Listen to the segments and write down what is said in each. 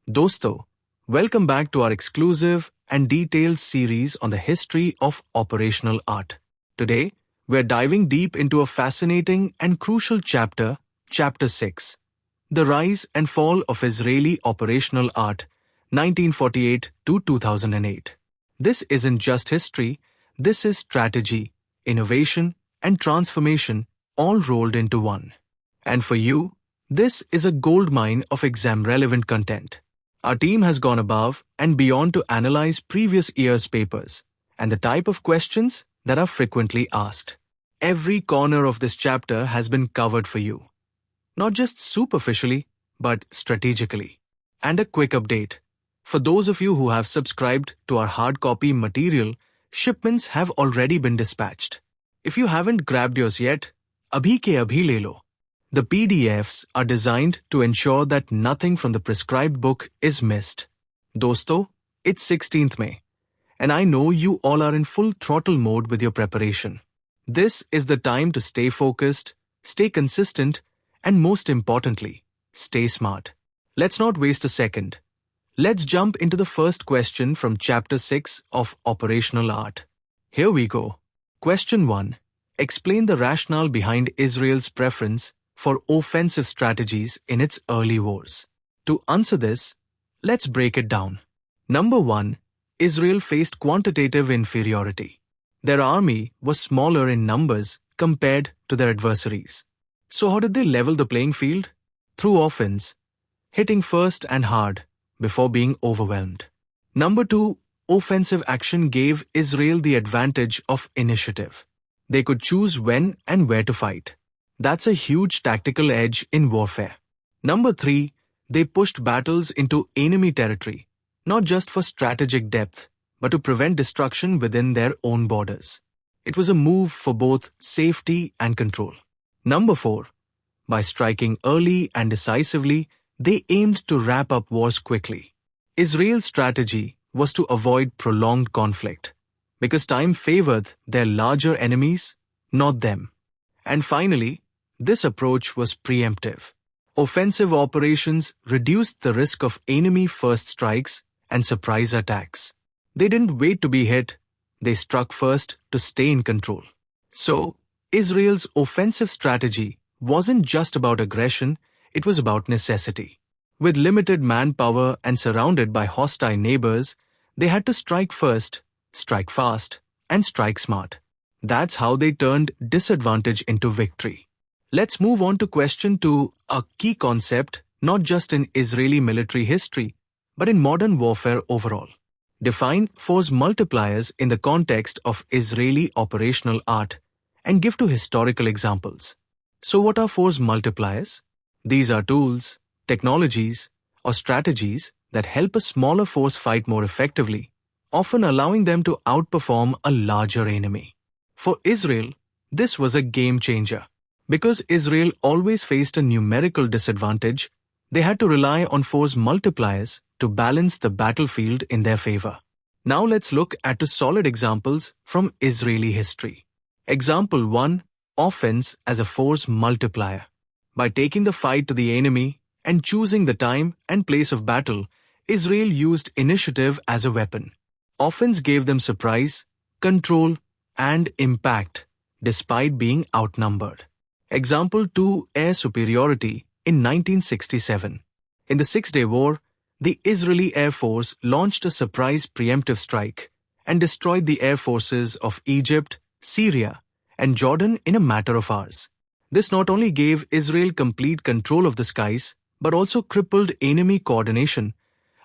Dosto, welcome back to our exclusive and detailed series on the history of operational art. Today, we're diving deep into a fascinating and crucial chapter, Chapter 6, The Rise and Fall of Israeli Operational Art, 1948 to 2008. This isn't just history, this is strategy, innovation, and transformation all rolled into one. And for you, this is a goldmine of exam-relevant content. Our team has gone above and beyond to analyze previous year's papers and the type of questions that are frequently asked. Every corner of this chapter has been covered for you. Not just superficially, but strategically. And a quick update. For those of you who have subscribed to our hard copy material, shipments have already been dispatched. If you haven't grabbed yours yet, abhi ke abhi le lo. The PDFs are designed to ensure that nothing from the prescribed book is missed. Dosto, it's 16th May, and I know you all are in full throttle mode with your preparation. This is the time to stay focused, stay consistent, and most importantly, stay smart. Let's not waste a second. Let's jump into the first question from Chapter 6 of Operational Art. Here we go. Question 1. Explain the rationale behind Israel's preference for offensive strategies in its early wars. To answer this, let's break it down. Number 1. Israel faced quantitative inferiority. Their army was smaller in numbers compared to their adversaries. So how did they level the playing field? Through offense, hitting first and hard before being overwhelmed. Number 2. Offensive action gave Israel the advantage of initiative. They could choose when and where to fight. That's a huge tactical edge in warfare. Number 3. They pushed battles into enemy territory, not just for strategic depth, but to prevent destruction within their own borders. It was a move for both safety and control. Number 4. By striking early and decisively, they aimed to wrap up wars quickly. Israel's strategy was to avoid prolonged conflict, because time favored their larger enemies, not them. And finally, this approach was preemptive. Offensive operations reduced the risk of enemy first strikes and surprise attacks. They didn't wait to be hit, they struck first to stay in control. So, Israel's offensive strategy wasn't just about aggression, it was about necessity. With limited manpower and surrounded by hostile neighbors, they had to strike first, strike fast, and strike smart. That's how they turned disadvantage into victory. Let's move on to question 2, a key concept not just in Israeli military history, but in modern warfare overall. Define force multipliers in the context of Israeli operational art and give two historical examples. So what are force multipliers? These are tools, technologies, or strategies that help a smaller force fight more effectively, often allowing them to outperform a larger enemy. For Israel, this was a game changer. Because Israel always faced a numerical disadvantage, they had to rely on force multipliers to balance the battlefield in their favor. Now let's look at two solid examples from Israeli history. Example 1. Offense as a force multiplier. By taking the fight to the enemy and choosing the time and place of battle, Israel used initiative as a weapon. Offense gave them surprise, control, and impact, despite being outnumbered. Example 2. Air superiority in 1967. In the Six-Day War, the Israeli Air Force launched a surprise preemptive strike and destroyed the air forces of Egypt, Syria, and Jordan in a matter of hours. This not only gave Israel complete control of the skies, but also crippled enemy coordination,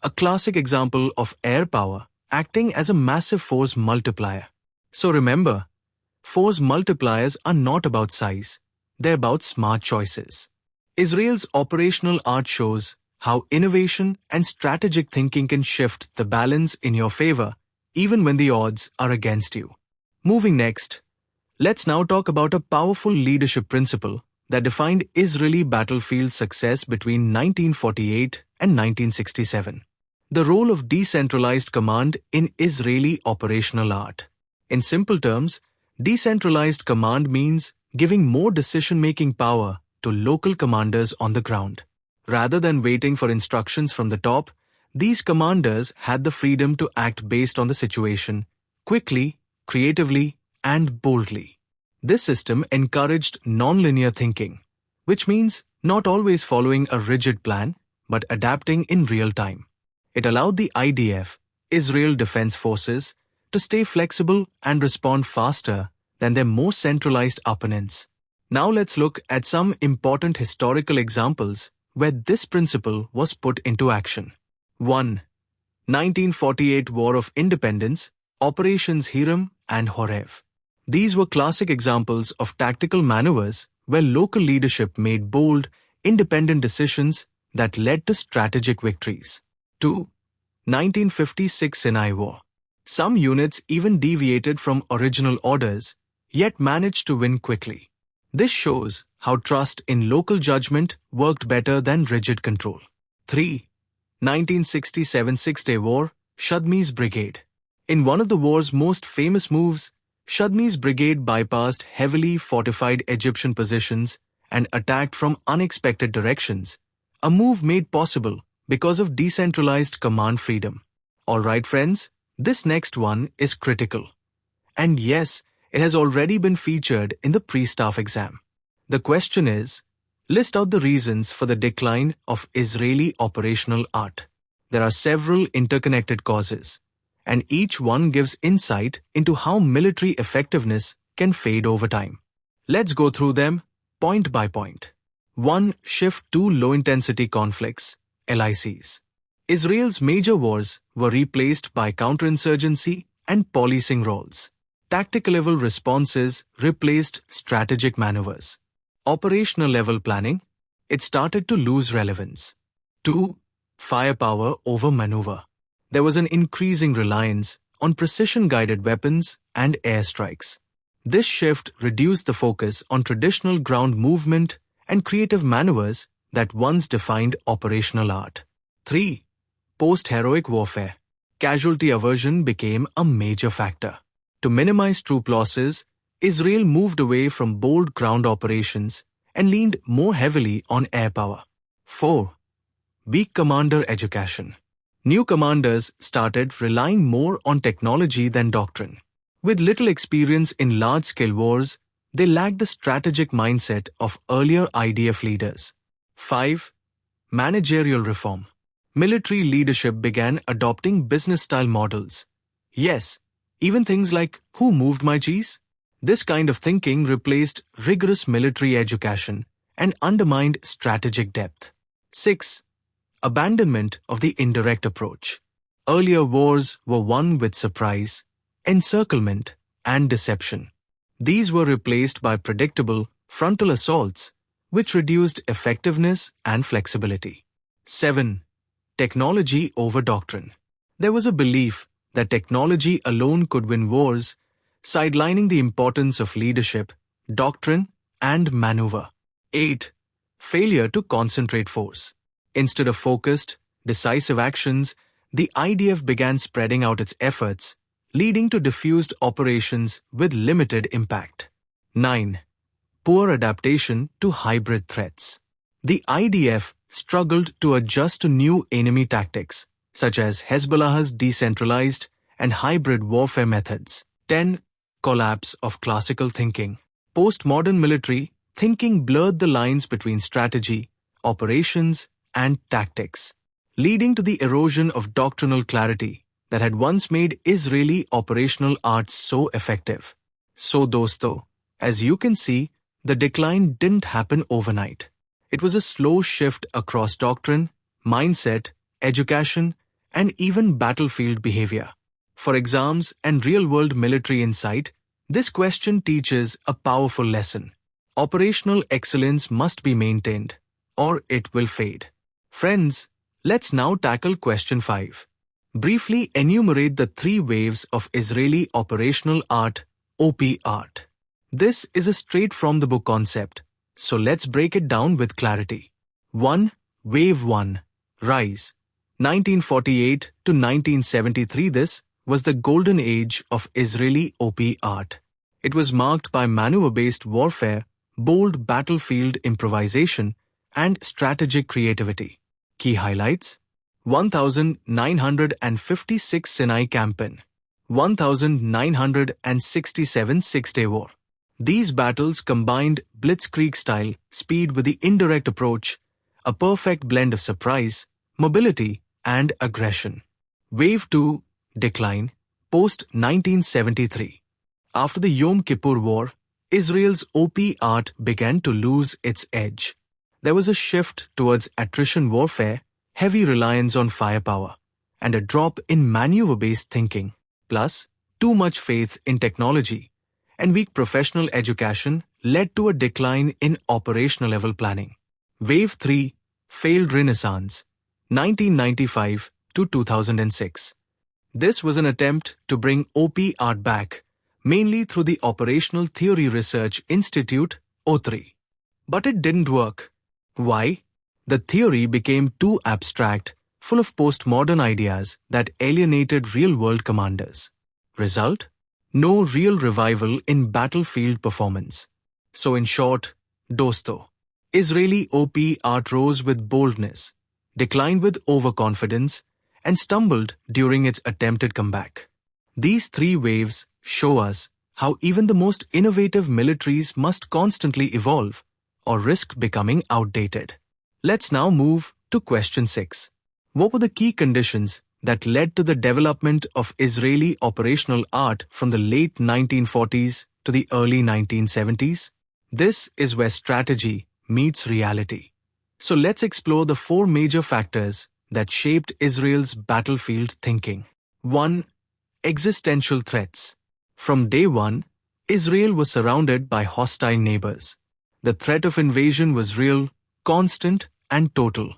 a classic example of air power acting as a massive force multiplier. So remember, force multipliers are not about size. They're about smart choices. Israel's operational art shows how innovation and strategic thinking can shift the balance in your favor, even when the odds are against you. Moving next, let's now talk about a powerful leadership principle that defined Israeli battlefield success between 1948 and 1967. The role of decentralized command in Israeli operational art. In simple terms, decentralized command means giving more decision-making power to local commanders on the ground. Rather than waiting for instructions from the top, These commanders had the freedom to act based on the situation, quickly, creatively, and boldly. This system encouraged non-linear thinking, which means not always following a rigid plan, but adapting in real time. It allowed the IDF, Israel Defense Forces, to stay flexible and respond faster than their more centralized opponents. Now let's look at some important historical examples where this principle was put into action. 1. 1948 War of Independence, Operations Hiram and Horev. These were classic examples of tactical maneuvers where local leadership made bold, independent decisions that led to strategic victories. 2. 1956 Sinai War. Some units even deviated from original orders, yet managed to win quickly. This shows how trust in local judgment worked better than rigid control. 3. 1967 Six-Day War, Shadmi's Brigade. In one of the war's most famous moves, Shadmi's brigade bypassed heavily fortified Egyptian positions and attacked from unexpected directions, a move made possible because of decentralized command freedom. Alright friends, this next one is critical. And yes, it has already been featured in the pre-staff exam. The question is, list out the reasons for the decline of Israeli operational art. There are several interconnected causes, and each one gives insight into how military effectiveness can fade over time. Let's go through them point by point. 1. Shift to low-intensity conflicts, LICs. Israel's major wars were replaced by counterinsurgency and policing roles. Tactical-level responses replaced strategic maneuvers. Operational-level planning, it started to lose relevance. 2. Firepower over maneuver. There was an increasing reliance on precision-guided weapons and airstrikes. This shift reduced the focus on traditional ground movement and creative maneuvers that once defined operational art. 3. Post-heroic warfare. Casualty aversion became a major factor. To minimize troop losses, Israel moved away from bold ground operations and leaned more heavily on air power. 4. Weak commander education. New commanders started relying more on technology than doctrine. With little experience in large-scale wars, they lacked the strategic mindset of earlier IDF leaders. 5. Managerial reform. Military leadership began adopting business-style models. Yes, even things like, who moved my cheese? This kind of thinking replaced rigorous military education and undermined strategic depth. 6. Abandonment of the indirect approach. Earlier wars were won with surprise, encirclement, and deception. These were replaced by predictable, frontal assaults, which reduced effectiveness and flexibility. 7. Technology over doctrine. There was a belief that technology alone could win wars, sidelining the importance of leadership, doctrine, and maneuver. 8. Failure to concentrate force. Instead of focused, decisive actions, the IDF began spreading out its efforts, leading to diffused operations with limited impact. 9. Poor adaptation to hybrid threats. The IDF struggled to adjust to new enemy tactics, such as Hezbollah's decentralized and hybrid warfare methods. 10. Collapse of classical thinking. Postmodern military thinking blurred the lines between strategy, operations, and tactics, leading to the erosion of doctrinal clarity that had once made Israeli operational art so effective. So dosto, as you can see, the decline didn't happen overnight. It was a slow shift across doctrine, mindset, education, and even battlefield behavior. For exams and real-world military insight, this question teaches a powerful lesson. Operational excellence must be maintained, or it will fade. Friends, let's now tackle question 5. Briefly enumerate the 3 waves of Israeli operational art, OP art. This is a straight-from-the-book concept, so let's break it down with clarity. 1. Wave 1. Rise. 1948 to 1973. This was the golden age of Israeli OP art. It was marked by maneuver-based warfare, bold battlefield improvisation, and strategic creativity. Key highlights. 1956 Sinai Campaign, 1967 Six-Day War. These battles combined blitzkrieg-style speed with the indirect approach, a perfect blend of surprise, mobility, and aggression. Wave 2, Decline, post-1973. After the Yom Kippur War, Israel's OP art began to lose its edge. There was a shift towards attrition warfare, heavy reliance on firepower, and a drop in maneuver-based thinking, plus too much faith in technology and weak professional education led to a decline in operational-level planning. Wave 3, Failed Renaissance, 1995 to 2006. This was an attempt to bring OP art back, mainly through the Operational Theory Research Institute, O3. But it didn't work. Why? The theory became too abstract, full of postmodern ideas that alienated real-world commanders. Result? No real revival in battlefield performance. So in short, dosto. Israeli OP art rose with boldness, declined with overconfidence, and stumbled during its attempted comeback. These three waves show us how even the most innovative militaries must constantly evolve or risk becoming outdated. Let's now move to question 6. What were the key conditions that led to the development of Israeli operational art from the late 1940s to the early 1970s? This is where strategy meets reality. So let's explore the 4 major factors that shaped Israel's battlefield thinking. 1. Existential threats. From day one, Israel was surrounded by hostile neighbors. The threat of invasion was real, constant, and total.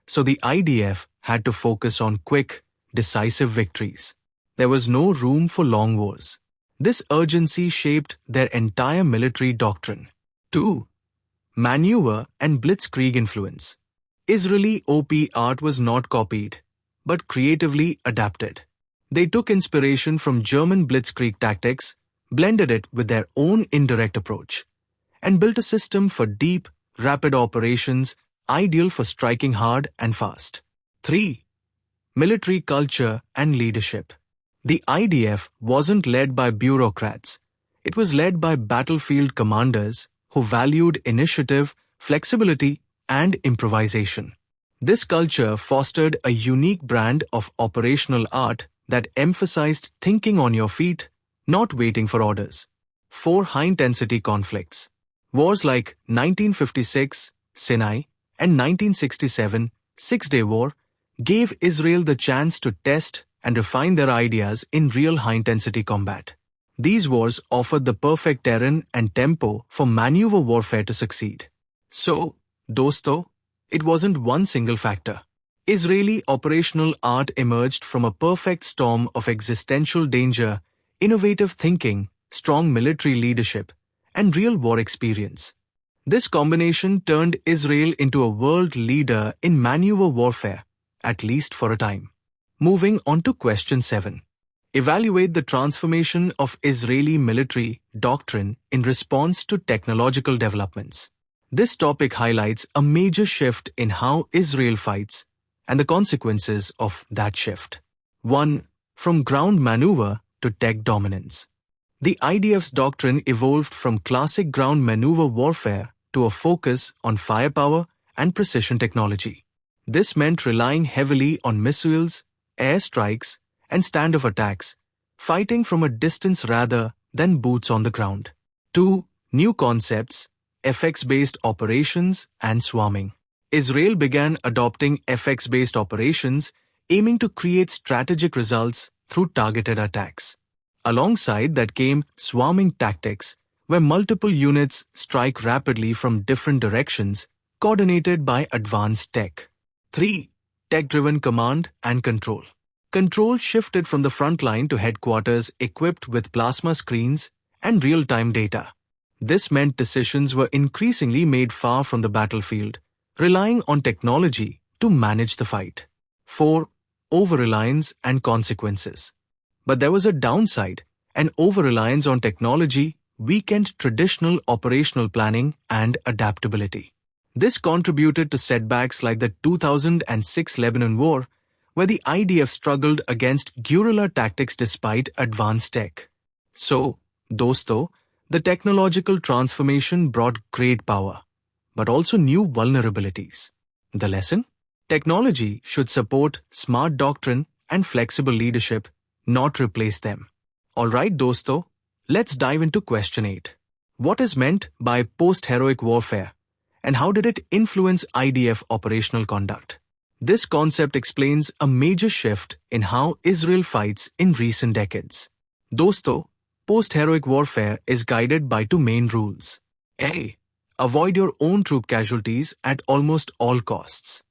So the IDF had to focus on quick, decisive victories. There was no room for long wars. This urgency shaped their entire military doctrine. 2. Maneuver and blitzkrieg influence. Israeli OP art was not copied, but creatively adapted. They took inspiration from German blitzkrieg tactics, blended it with their own indirect approach, and built a system for deep, rapid operations ideal for striking hard and fast. 3. Military culture and leadership. The IDF wasn't led by bureaucrats. It was led by battlefield commanders who valued initiative, flexibility, and improvisation. This culture fostered a unique brand of operational art that emphasized thinking on your feet, not waiting for orders. 4. High-intensity conflicts. Wars like 1956, Sinai, and 1967, Six-Day War gave Israel the chance to test and refine their ideas in real high-intensity combat. These wars offered the perfect terrain and tempo for maneuver warfare to succeed. So, dosto, it wasn't one single factor. Israeli operational art emerged from a perfect storm of existential danger, innovative thinking, strong military leadership, and real war experience. This combination turned Israel into a world leader in maneuver warfare, at least for a time. Moving on to question 7. Evaluate the transformation of Israeli military doctrine in response to technological developments. This topic highlights a major shift in how Israel fights and the consequences of that shift. 1. From ground maneuver to tech dominance. The IDF's doctrine evolved from classic ground maneuver warfare to a focus on firepower and precision technology. This meant relying heavily on missiles, airstrikes, and standoff attacks, fighting from a distance rather than boots on the ground. 2. New concepts, FX-based operations and swarming. Israel began adopting FX-based operations, aiming to create strategic results through targeted attacks. Alongside that came swarming tactics, where multiple units strike rapidly from different directions, coordinated by advanced tech. 3. Tech-driven command and control. Control shifted from the front line to headquarters equipped with plasma screens and real-time data. This meant decisions were increasingly made far from the battlefield, relying on technology to manage the fight. 4. Over-reliance and consequences. But there was a downside. An over-reliance on technology weakened traditional operational planning and adaptability. This contributed to setbacks like the 2006 Lebanon War, where the IDF struggled against guerrilla tactics despite advanced tech. So, dosto, the technological transformation brought great power, but also new vulnerabilities. The lesson? Technology should support smart doctrine and flexible leadership, not replace them. Alright, dosto, let's dive into question 8. What is meant by post-heroic warfare, and how did it influence IDF operational conduct? This concept explains a major shift in how Israel fights in recent decades. Dosto, post-heroic warfare is guided by two main rules. A. Avoid your own troop casualties at almost all costs.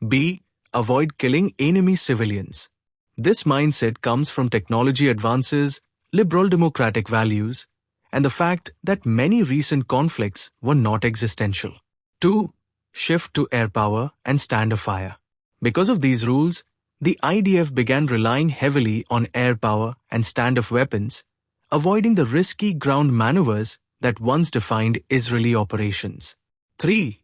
B. Avoid killing enemy civilians. This mindset comes from technology advances, liberal democratic values, and the fact that many recent conflicts were not existential. 2. Shift to air power and stand of fire. Because of these rules, the IDF began relying heavily on air power and stand-off weapons, avoiding the risky ground maneuvers that once defined Israeli operations. 3.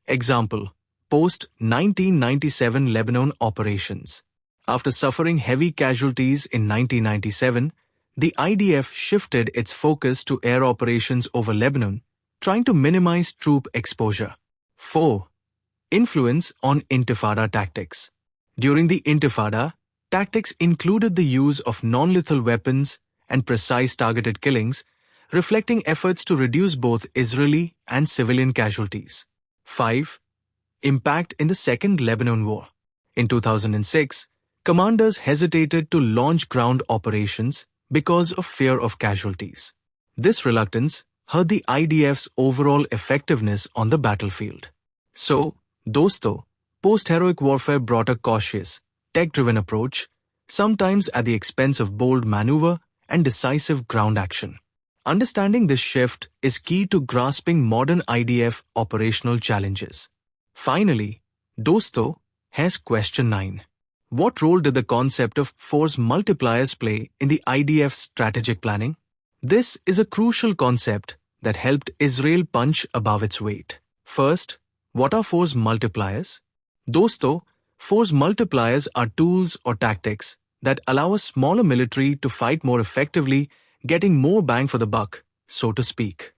Example: post-1997 Lebanon operations. After suffering heavy casualties in 1997, the IDF shifted its focus to air operations over Lebanon, trying to minimize troop exposure. 4. Influence on Intifada tactics. During the Intifada, tactics included the use of non-lethal weapons and precise targeted killings, reflecting efforts to reduce both Israeli and civilian casualties. 5. Impact in the Second Lebanon War. In 2006, commanders hesitated to launch ground operations because of fear of casualties. This reluctance hurt the IDF's overall effectiveness on the battlefield. So, dosto, post-heroic warfare brought a cautious, tech-driven approach, sometimes at the expense of bold maneuver and decisive ground action. Understanding this shift is key to grasping modern IDF operational challenges. Finally, dosto has question 9. What role did the concept of force multipliers play in the IDF's strategic planning? This is a crucial concept that helped Israel punch above its weight. First, what are force multipliers? Dosto, force multipliers are tools or tactics that allow a smaller military to fight more effectively, getting more bang for the buck, so to speak.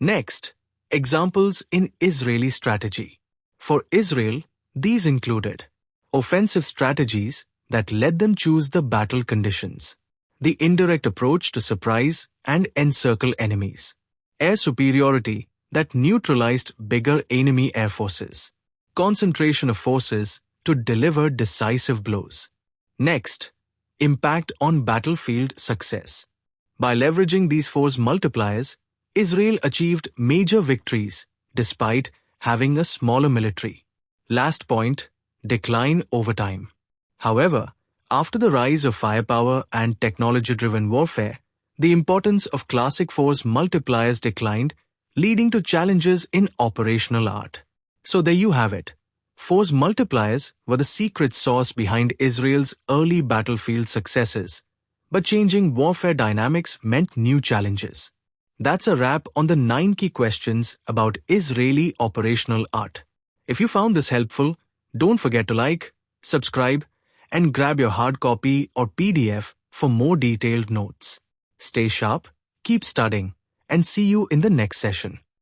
Next, examples in Israeli strategy. For Israel, these included offensive strategies that let them choose the battle conditions, the indirect approach to surprise and encircle enemies, air superiority that neutralized bigger enemy air forces, concentration of forces to deliver decisive blows. Next, impact on battlefield success. By leveraging these force multipliers, Israel achieved major victories despite having a smaller military. Last point, decline over time. However, after the rise of firepower and technology-driven warfare, the importance of classic force multipliers declined, leading to challenges in operational art. So there you have it. Force multipliers were the secret sauce behind Israel's early battlefield successes, but changing warfare dynamics meant new challenges. That's a wrap on the 9 key questions about Israeli operational art. If you found this helpful, don't forget to like, subscribe, and grab your hard copy or PDF for more detailed notes. Stay sharp, keep studying, and see you in the next session.